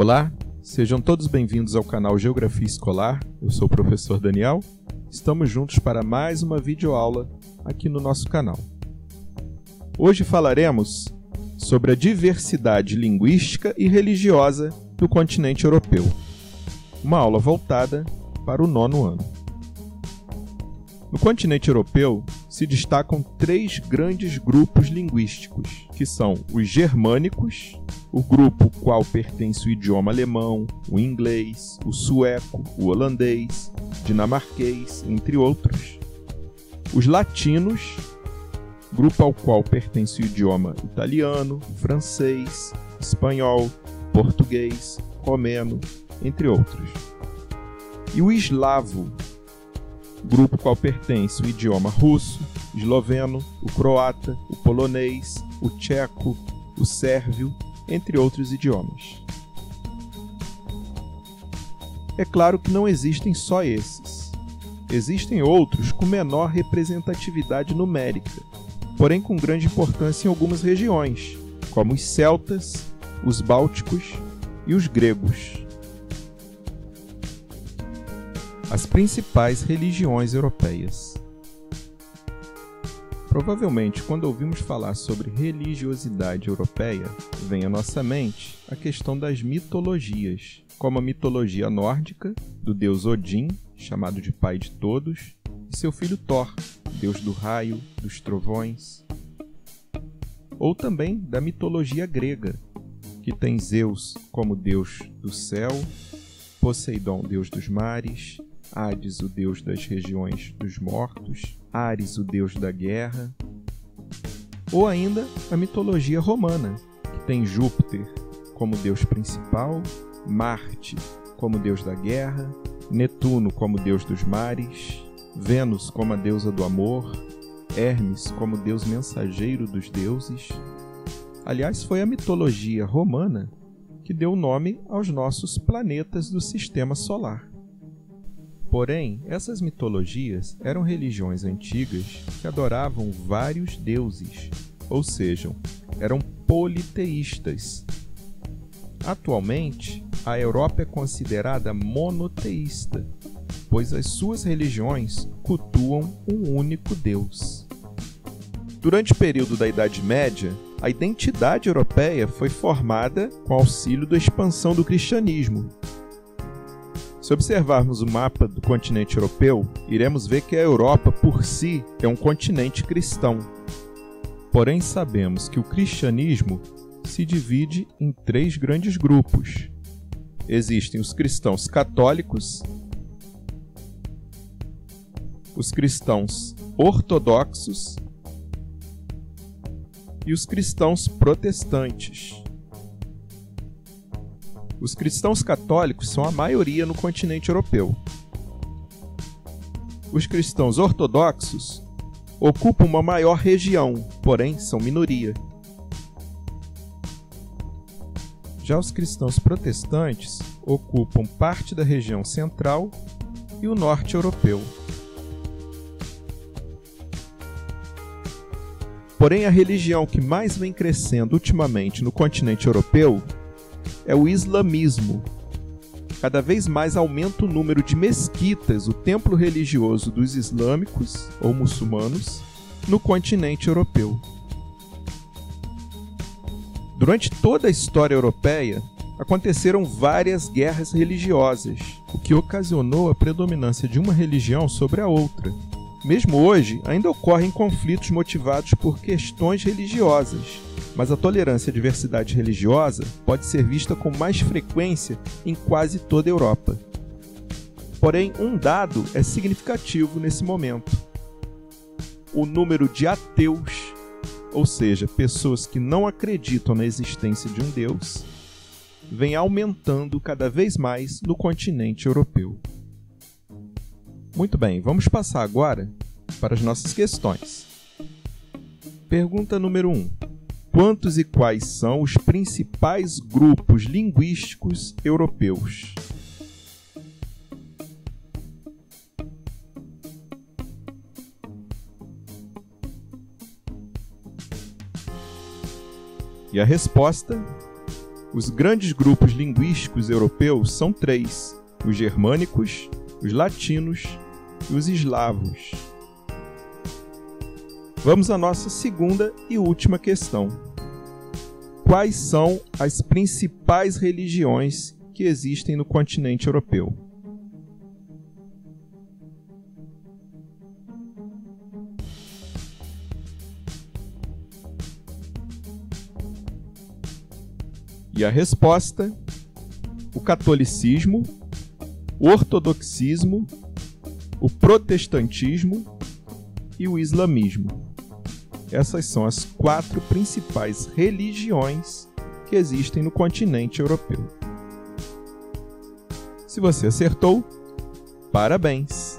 Olá, sejam todos bem-vindos ao canal Geografia Escolar. Eu sou o professor Daniel. Estamos juntos para mais uma videoaula aqui no nosso canal. Hoje falaremos sobre a diversidade linguística e religiosa do continente europeu. Uma aula voltada para o 9º ano. No continente europeu se destacam 3 grandes grupos linguísticos, que são os germânicos, o grupo ao qual pertence o idioma alemão, o inglês, o sueco, o holandês, dinamarquês, entre outros. Os latinos, grupo ao qual pertence o idioma italiano, francês, espanhol, português, romeno, entre outros. E o eslavo, grupo ao qual pertence o idioma russo, esloveno, o croata, o polonês, o tcheco, o sérvio, entre outros idiomas. É claro que não existem só esses. Existem outros com menor representatividade numérica, porém com grande importância em algumas regiões, como os celtas, os bálticos e os gregos. As principais religiões europeias. Provavelmente, quando ouvimos falar sobre religiosidade europeia, vem à nossa mente a questão das mitologias, como a mitologia nórdica, do deus Odin, chamado de pai de todos, e seu filho Thor, deus do raio, dos trovões. Ou também da mitologia grega, que tem Zeus como deus do céu, Poseidon, deus dos mares, Hades, o deus das regiões dos mortos, Ares, o deus da guerra. Ou ainda a mitologia romana, que tem Júpiter como deus principal, Marte como deus da guerra, Netuno como deus dos mares, Vênus como a deusa do amor, Hermes como deus mensageiro dos deuses. Aliás, foi a mitologia romana que deu nome aos nossos planetas do Sistema Solar. Porém, essas mitologias eram religiões antigas que adoravam vários deuses, ou seja, eram politeístas. Atualmente, a Europa é considerada monoteísta, pois as suas religiões cultuam um único Deus. Durante o período da Idade Média, a identidade europeia foi formada com auxílio da expansão do cristianismo. Se observarmos o mapa do continente europeu, iremos ver que a Europa, por si, é um continente cristão. Porém, sabemos que o cristianismo se divide em 3 grandes grupos. Existem os cristãos católicos, os cristãos ortodoxos e os cristãos protestantes. Os cristãos católicos são a maioria no continente europeu. Os cristãos ortodoxos ocupam uma maior região, porém são minoria. Já os cristãos protestantes ocupam parte da região central e o norte europeu. Porém, a religião que mais vem crescendo ultimamente no continente europeu é o islamismo. Cada vez mais aumenta o número de mesquitas, o templo religioso dos islâmicos ou muçulmanos, no continente europeu. Durante toda a história europeia, aconteceram várias guerras religiosas, o que ocasionou a predominância de uma religião sobre a outra. Mesmo hoje, ainda ocorrem conflitos motivados por questões religiosas, mas a tolerância à diversidade religiosa pode ser vista com mais frequência em quase toda a Europa. Porém, um dado é significativo nesse momento. O número de ateus, ou seja, pessoas que não acreditam na existência de um Deus, vem aumentando cada vez mais no continente europeu. Muito bem, vamos passar agora para as nossas questões. Pergunta número 1. Quantos e quais são os principais grupos linguísticos europeus? E a resposta Os grandes grupos linguísticos europeus são 3: os germânicos, os latinos e os eslavos. Vamos à nossa segunda e última questão. Quais são as principais religiões que existem no continente europeu? E a resposta: o catolicismo, o ortodoxismo, o protestantismo e o islamismo. Essas são as 4 principais religiões que existem no continente europeu. Se você acertou, parabéns!